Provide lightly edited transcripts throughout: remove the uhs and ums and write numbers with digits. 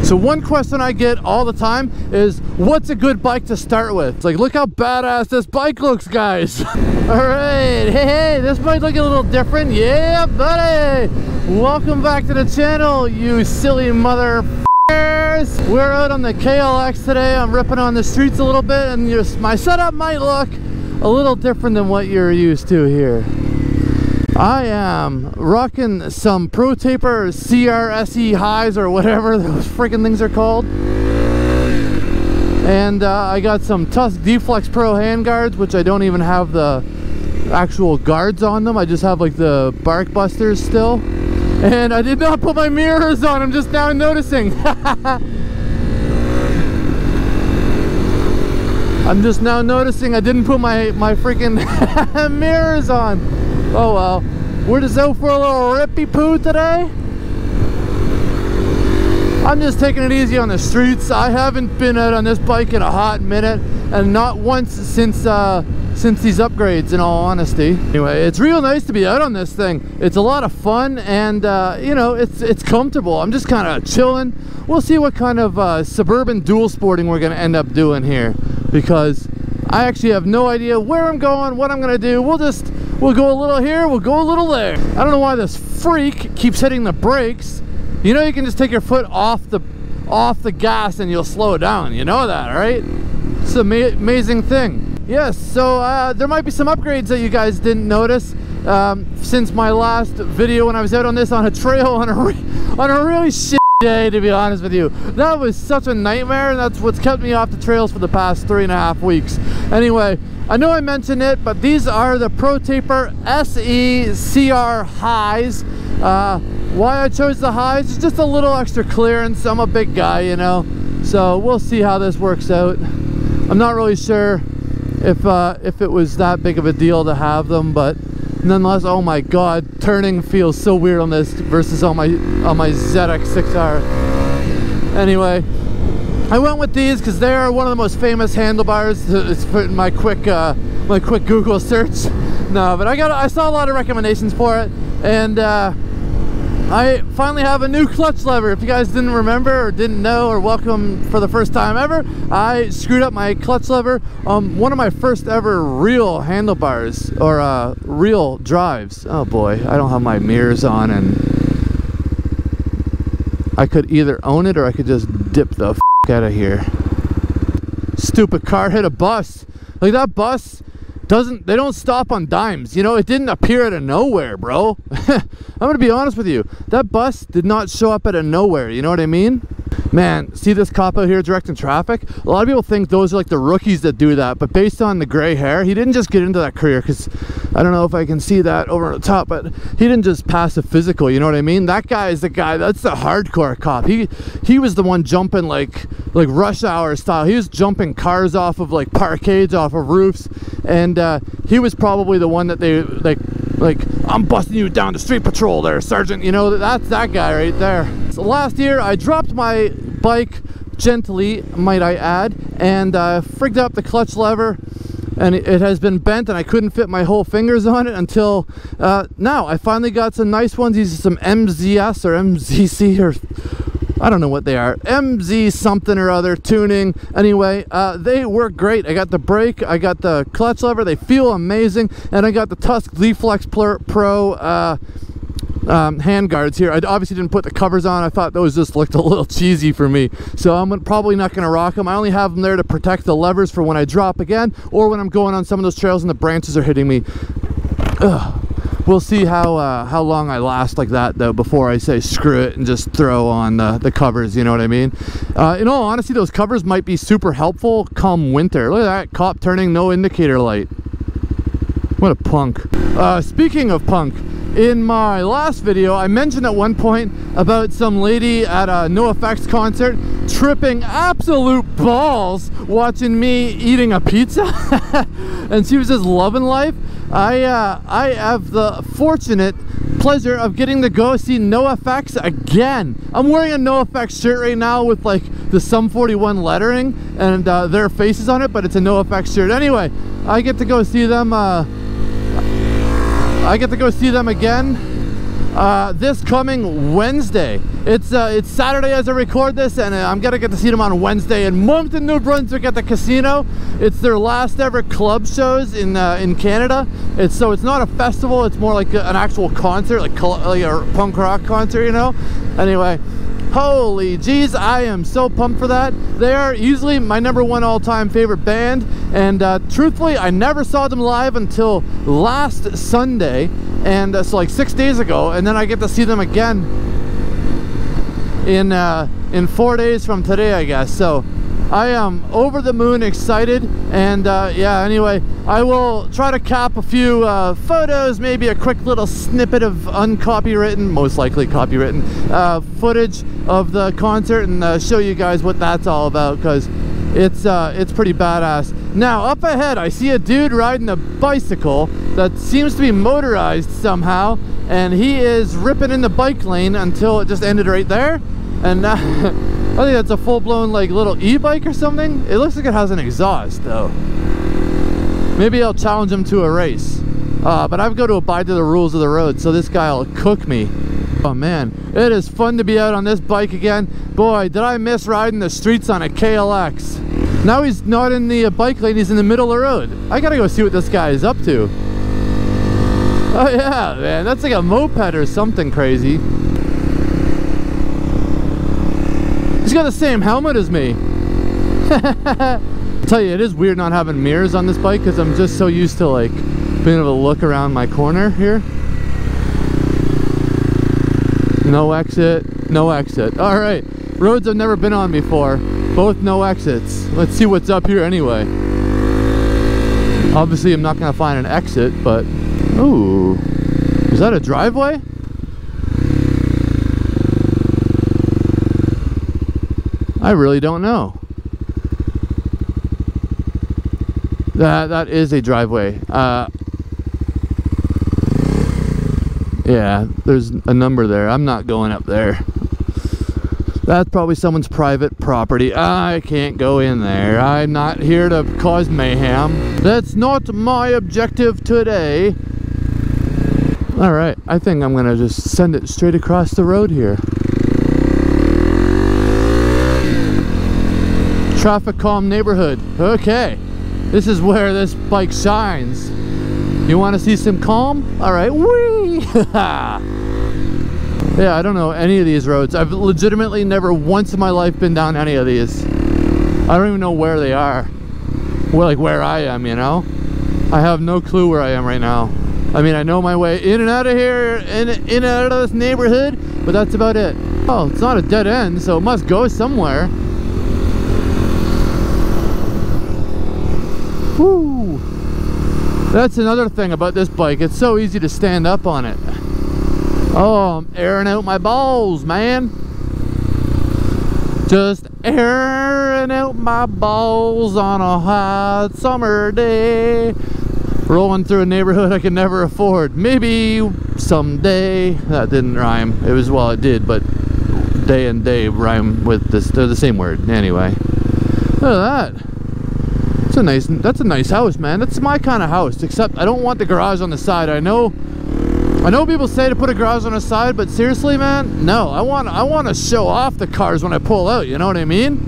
So one question I get all the time is, what's a good bike to start with? It's like, look how badass this bike looks, guys. All right, hey, this might look a little different. Yeah, buddy. Welcome back to the channel, you silly mother f***ers. We're out on the KLX today. I'm ripping on the streets a little bit, and my setup might look a little different than what you're used to here. I am rocking some Pro Taper CRSE highs or whatever those freaking things are called. And I got some Tusk D-Flex Pro handguards, which I don't even have the actual guards on them. I just have like the bark busters still. And I did not put my mirrors on, I'm just now noticing. I'm just now noticing I didn't put my freaking mirrors on. Oh well, we're just out for a little rippy poo today. I'm just taking it easy on the streets. I haven't been out on this bike in a hot minute, and not once since these upgrades, in all honesty. Anyway, it's real nice to be out on this thing. It's a lot of fun, and you know, it's comfortable. I'm just kind of chilling. We'll see what kind of suburban dual sporting we're gonna end up doing here, because I actually have no idea where I'm going, what I'm gonna do. We'll go a little here, we'll go a little there. I don't know why this freak keeps hitting the brakes. You know, you can just take your foot off the gas and you'll slow down. You know that, right? It's an amazing thing. Yes, so there might be some upgrades that you guys didn't notice since my last video when I was out on this on a trail on a really shit day, to be honest with you. That was such a nightmare, and that's what's kept me off the trails for the past 3.5 weeks. Anyway, I know I mentioned it, but these are the Pro Taper SE CR highs. Why I chose the highs is just a little extra clearance. I'm a big guy, you know, so we'll see how this works out. I'm not really sure if it was that big of a deal to have them, but nonetheless, oh my god, turning feels so weird on this versus on my ZX6R. Anyway, I went with these because they are one of the most famous handlebars. It's put in my quick Google search. No, but I saw a lot of recommendations for it, and I finally have a new clutch lever. If you guys didn't remember or didn't know, or welcome for the first time ever, I screwed up my clutch lever on one of my first ever real handlebars, or real drives. Oh boy, I don't have my mirrors on, and I could either own it or I could just dip the f out of here. Stupid car hit a bus. Like, that bus they don't stop on dimes, you know. It didn't appear out of nowhere, bro. I'm gonna be honest with you, that bus did not show up out of nowhere, you know what I mean? Man, see this cop out here directing traffic? A lot of people think those are like the rookies that do that, but based on the gray hair, he didn't just get into that career, because I don't know if I can see that over the top, but he didn't just pass a physical, you know what I mean? That guy is the guy, that's the hardcore cop. He was the one jumping like rush hour style. He was jumping cars off of like parkades, off of roofs, and he was probably the one that they like, I'm busting you down to street patrol there, Sergeant. You know, that's that guy right there. So last year I dropped my bike gently, might I add, and frigged up the clutch lever, and it has been bent, and I couldn't fit my whole fingers on it until now. I finally got some nice ones. These are some MZS or MZC, or I don't know what they are, MZ something or other tuning. Anyway, they work great. I got the brake, I got the clutch lever, they feel amazing, and I got the Tusk D-Flex Pro handguards here. I obviously didn't put the covers on. I thought those just looked a little cheesy for me, so I'm probably not going to rock them. I only have them there to protect the levers for when I drop again, or when I'm going on some of those trails and the branches are hitting me. Ugh. We'll see how long I last like that, though, before I say screw it and just throw on the covers, you know what I mean? In all honesty, those covers might be super helpful come winter. Look at that, cop turning, no indicator light. What a punk. Speaking of punk, in my last video, I mentioned at one point about some lady at a NoFX concert tripping absolute balls watching me eating a pizza. And she was just loving life. I have the fortunate pleasure of getting to go see NoFX again. I'm wearing a NoFX shirt right now with like the Sum 41 lettering and their faces on it, but it's a NoFX shirt. Anyway, I get to go see them. I get to go see them again this coming Wednesday. It's Saturday as I record this, and I'm gonna get to see them on Wednesday in Moncton, New Brunswick at the casino. It's their last ever club shows in Canada. It's not a festival, it's more like an actual concert, like a punk rock concert, you know. Anyway, holy jeez, I am so pumped for that. They are easily my #1 all-time favorite band, and truthfully, I never saw them live until last Sunday, and so like 6 days ago, and then I get to see them again in 4 days from today, I guess. So I am over the moon excited, and yeah, anyway, I will try to cap a few photos, maybe a quick little snippet of uncopywritten, most likely copywritten, footage of the concert, and show you guys what that's all about, because it's pretty badass. Now, up ahead, I see a dude riding a bicycle that seems to be motorized somehow, and he is ripping in the bike lane until it just ended right there, and I think that's a full-blown like little e-bike or something. It looks like it has an exhaust though. Maybe I'll challenge him to a race, but I've got to abide to the rules of the road, so this guy will cook me. Oh man, it is fun to be out on this bike again. Boy, did I miss riding the streets on a KLX. Now he's not in the bike lane, he's in the middle of the road. I gotta go see what this guy is up to. Oh yeah, man, that's like a moped or something crazy. He's got the same helmet as me. I tell you, it is weird not having mirrors on this bike, because I'm just so used to like being able to look around my corner here. No exit, no exit. All right, roads I've never been on before, both no exits. Let's see what's up here anyway. Obviously I'm not gonna find an exit, but ooh, is that a driveway? I really don't know. That is a driveway. Yeah, there's a number there. I'm not going up there. That's probably someone's private property. I can't go in there. I'm not here to cause mayhem. That's not my objective today. All right, I think I'm gonna just send it straight across the road here. Traffic calm neighborhood. Okay, this is where this bike shines. You want to see some calm? All right, whee! Yeah, I don't know any of these roads. I've legitimately never once in my life been down any of these. I don't even know where they are. Well, like where I am, you know? I have no clue where I am right now. I mean, I know my way in and out of here, in and out of this neighborhood, but that's about it. Oh, it's not a dead end, so it must go somewhere. Woo! That's another thing about this bike. It's so easy to stand up on it. Oh, I'm airing out my balls, man. Just airing out my balls on a hot summer day. Rolling through a neighborhood I can never afford. Maybe someday. That didn't rhyme. It was, well, it did, but day and day rhyme with this. They're the same word. Anyway, look at that. That's a nice house, man. That's my kind of house, except I don't want the garage on the side. I know people say to put a garage on the side, but seriously, man, no. I want to show off the cars when I pull out, you know what I mean?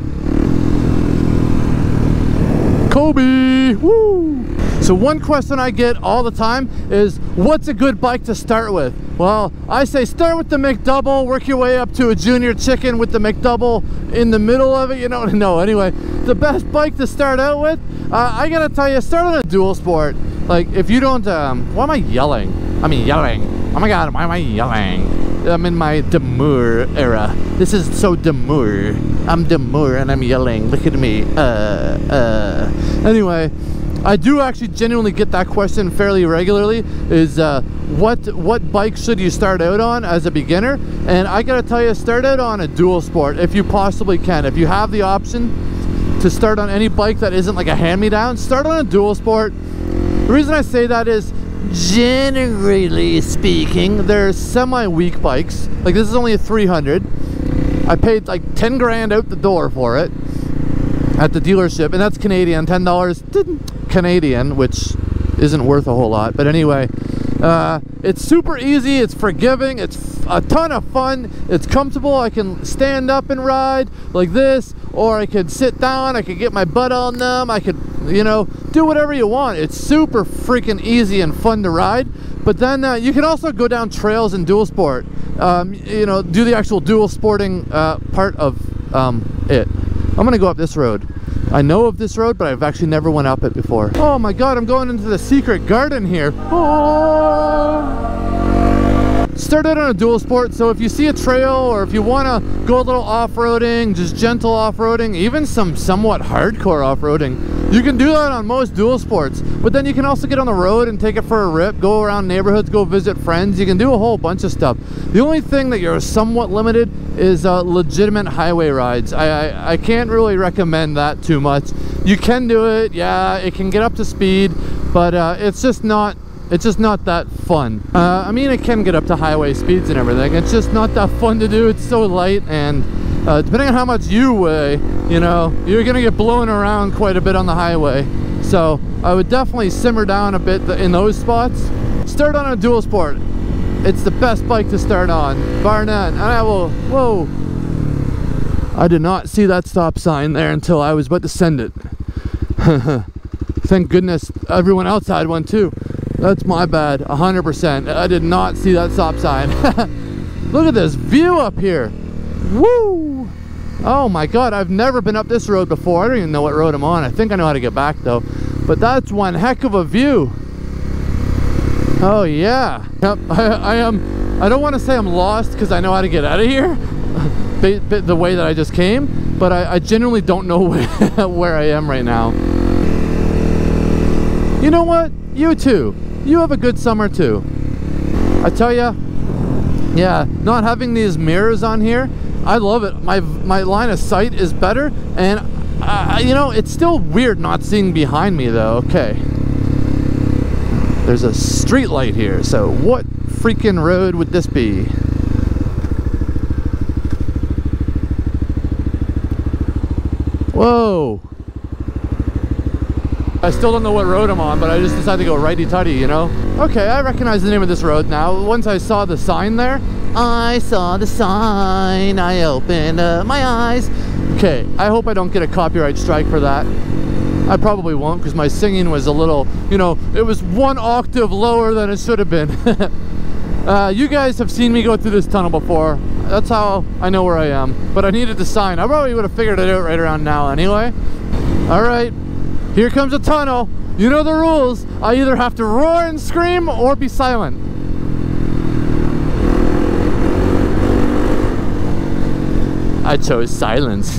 Kobe! Woo! So one question I get all the time is, what's a good bike to start with? Well, I say start with the McDouble, work your way up to a junior chicken with the McDouble in the middle of it, you know? No, anyway, the best bike to start out with, I gotta tell you, start on a dual sport. Like, if you don't, why am I yelling? Yelling. Oh my god, why am I yelling? I'm in my demure era. This is so demure. I'm demure and I'm yelling. Look at me. Anyway, I do actually genuinely get that question fairly regularly, is what bike should you start out on as a beginner? And I gotta tell you, start out on a dual sport if you possibly can. If you have the option to start on any bike that isn't like a hand-me-down, start on a dual sport. The reason I say that is, generally speaking, they're semi-weak bikes. Like, this is only a 300. I paid like 10 grand out the door for it at the dealership, and that's Canadian, $10 Canadian, which isn't worth a whole lot. But anyway, It's super easy, it's forgiving, it's a ton of fun, it's comfortable. I can stand up and ride like this, or I could sit down, I could get my butt on them, I could, you know, do whatever you want. It's super freaking easy and fun to ride. But then you can also go down trails in dual sport, you know, do the actual dual sporting part of it. I'm gonna go up this road. I know of this road, but I've actually never went up it before. Oh my god, I'm going into the secret garden here. Oh. Started on a dual sport, so if you see a trail or if you want to go a little off-roading, just gentle off-roading, even some somewhat hardcore off-roading, you can do that on most dual sports. But then you can also get on the road and take it for a rip, go around neighborhoods, go visit friends. You can do a whole bunch of stuff. The only thing that you're somewhat limited is legitimate highway rides. I can't really recommend that too much. You can do it, yeah, it can get up to speed, but it's just not that fun. I mean, it can get up to highway speeds and everything. It's just not that fun to do. It's so light, and depending on how much you weigh, you know, you're gonna get blown around quite a bit on the highway. So I would definitely simmer down a bit in those spots. Start on a dual sport. It's the best bike to start on, bar none. And I will, whoa. I did not see that stop sign there until I was about to send it. Thank goodness everyone else had one too. That's my bad, 100%. I did not see that stop sign. Look at this view up here. Woo! Oh my god, I've never been up this road before. I don't even know what road I'm on. I think I know how to get back though. But that's one heck of a view. Oh yeah. Yep, I don't want to say I'm lost because I know how to get out of here. The way that I just came. But I genuinely don't know where I am right now. You know what? You too. You have a good summer too. I tell ya, yeah, not having these mirrors on here, I love it. My line of sight is better, and you know, it's still weird not seeing behind me though. Okay, there's a street light here, so what freaking road would this be? Whoa. I still don't know what road I'm on, but I just decided to go righty-tighty, you know? Okay, I recognize the name of this road now. Once I saw the sign there, I saw the sign, I opened up my eyes. Okay, I hope I don't get a copyright strike for that. I probably won't, because my singing was a little, you know, it was 1 octave lower than it should have been. You guys have seen me go through this tunnel before. That's how I know where I am. But I needed the sign. I probably would have figured it out right around now anyway. All right. Here comes a tunnel. You know the rules. I either have to roar and scream or be silent. I chose silence.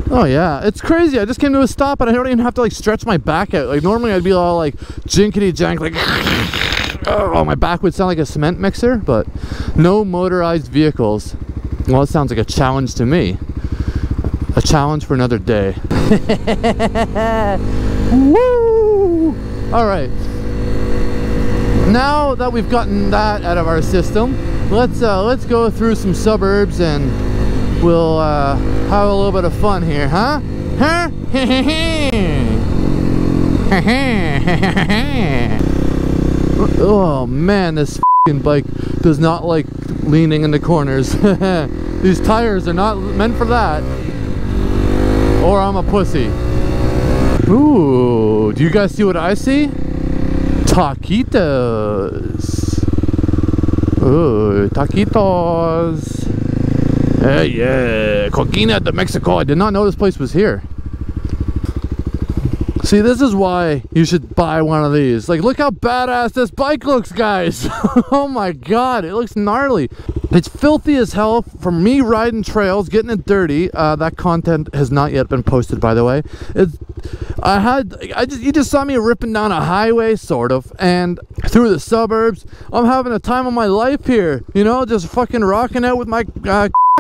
Oh yeah, it's crazy. I just came to a stop and I don't even have to like stretch my back out. Like normally I'd be all like jinkety jank, like oh, my back would sound like a cement mixer, but no motorized vehicles. Well, it sounds like a challenge to me. A challenge for another day. Woo! All right. Now that we've gotten that out of our system, let's go through some suburbs and we'll have a little bit of fun here, huh? Huh? Oh man, this f***ing bike does not like leaning in the corners. These tires are not meant for that. Or I'm a pussy. Ooh, do you guys see what I see? Taquitos. Ooh, taquitos. Hey, yeah, Coquina de Mexico. I did not know this place was here. See, this is why you should buy one of these. Like, look how badass this bike looks, guys. Oh my god, it looks gnarly. It's filthy as hell from me riding trails, getting it dirty. That content has not yet been posted, by the way. You just saw me ripping down a highway, sort of, and through the suburbs. I'm having the time of my life here, you know, just fucking rocking out with my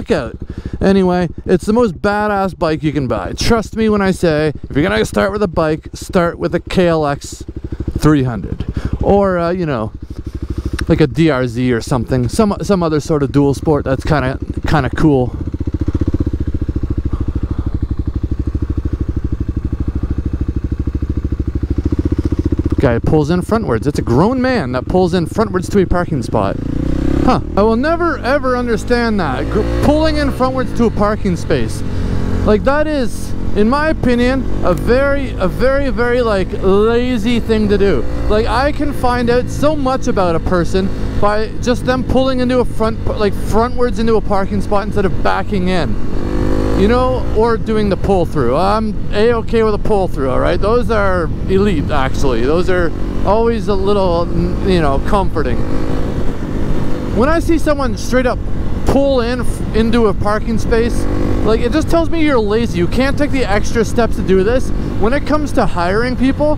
out. Anyway, it's the most badass bike you can buy. Trust me when I say, if you're gonna start with a bike, start with a KLX 300, or you know, like a DRZ or something, some other sort of dual sport that's kind of cool. Guy pulls in frontwards. It's a grown man that pulls in frontwards to a parking spot. Huh. I will never ever understand that. Pulling in frontwards to a parking space. Like, that is, in my opinion, a very like lazy thing to do. Like, I can find out so much about a person by just them pulling into a frontwards into a parking spot instead of backing in, you know, or doing the pull through. I'm a-okay with a pull through. All right, those are elite, actually. Those are always a little, you know, comforting. When I see someone straight up pull into a parking space, like, it just tells me you're lazy. You can't take the extra steps to do this. When it comes to hiring people,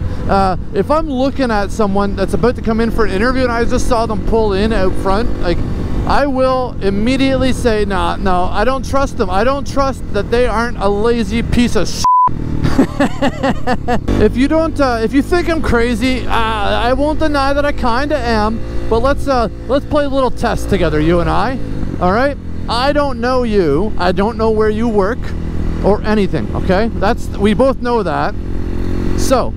if I'm looking at someone that's about to come in for an interview and I just saw them pull in out front, like, I will immediately say, nah, no, I don't trust them. I don't trust that they aren't a lazy piece of shit. If you think I'm crazy, I won't deny that I kinda am. But let's play a little test together, you and I. All right? I don't know you. I don't know where you work or anything. Okay? We both know that. So,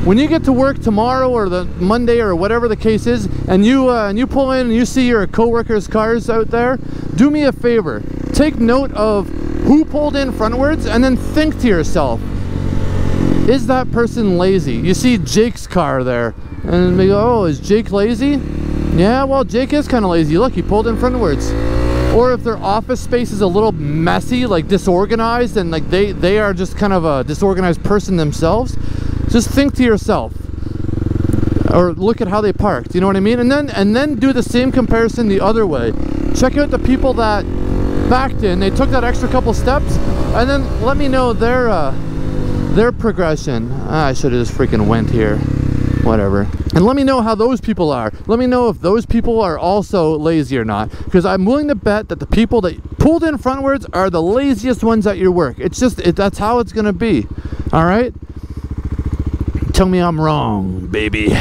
when you get to work tomorrow or the Monday or whatever the case is, and you pull in and you see your coworkers' cars out there, do me a favor. Take note of who pulled in frontwards, and then think to yourself, is that person lazy? You see Jake's car there, and we go, oh, is Jake lazy? Yeah, well, Jake is kind of lazy. Look, he pulled in frontwards. Or if their office space is a little messy, like disorganized, and like they are just kind of a disorganized person themselves, just think to yourself, or look at how they parked, you know what I mean? And then do the same comparison the other way. Check out the people that backed in, they took that extra couple steps, and then let me know their progression. I should have just freaking went here. Whatever. And let me know how those people are. Let me know if those people are also lazy or not. Because I'm willing to bet that the people that pulled in frontwards are the laziest ones at your work. It's just, that's how it's going to be. Alright? Tell me I'm wrong, baby.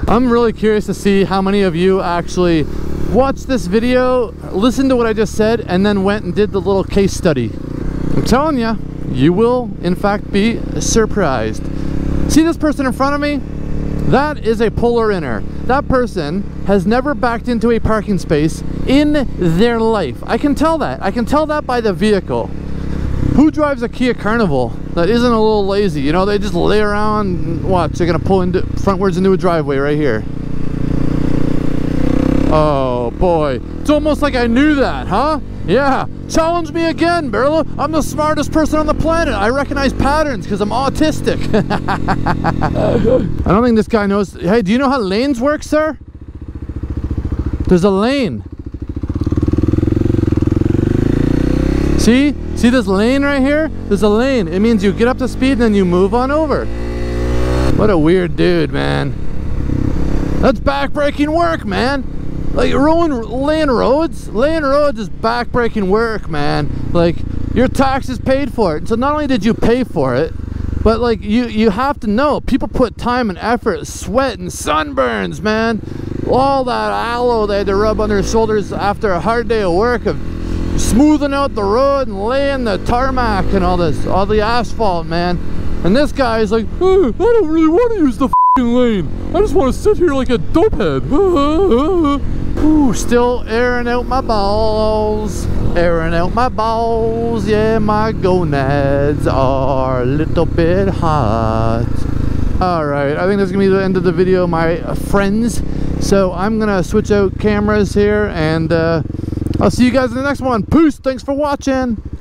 I'm really curious to see how many of you actually watched this video, listened to what I just said, and then went and did the little case study. I'm telling you, you will, in fact, be surprised. See this person in front of me? That is a puller-inner. That person has never backed into a parking space in their life. I can tell that. I can tell that by the vehicle. Who drives a Kia Carnival that isn't a little lazy? You know, they just lay around and watch. They're gonna pull into frontwards into a driveway right here. Oh boy, it's almost like I knew that, huh? Yeah, challenge me again, Berla. I'm the smartest person on the planet. I recognize patterns because I'm autistic. I don't think this guy knows. Hey, do you know how lanes work, sir? There's a lane. See this lane right here? There's a lane. It means you get up to speed and then you move on over. What a weird dude, man. That's backbreaking work, man. Like, laying roads is backbreaking work, man. Like, your taxes paid for it. So not only did you pay for it, but like you have to know, people put time and effort, sweat and sunburns, man. All that aloe they had to rub on their shoulders after a hard day of work of smoothing out the road and laying the tarmac and all the asphalt, man. And this guy is like, oh, I don't really want to use the f***ing lane. I just want to sit here like a dopehead. Ooh, still airing out my balls. Airing out my balls. Yeah, my gonads are a little bit hot. Alright, I think that's going to be the end of the video, my friends. So I'm going to switch out cameras here, and I'll see you guys in the next one. Peace. Thanks for watching.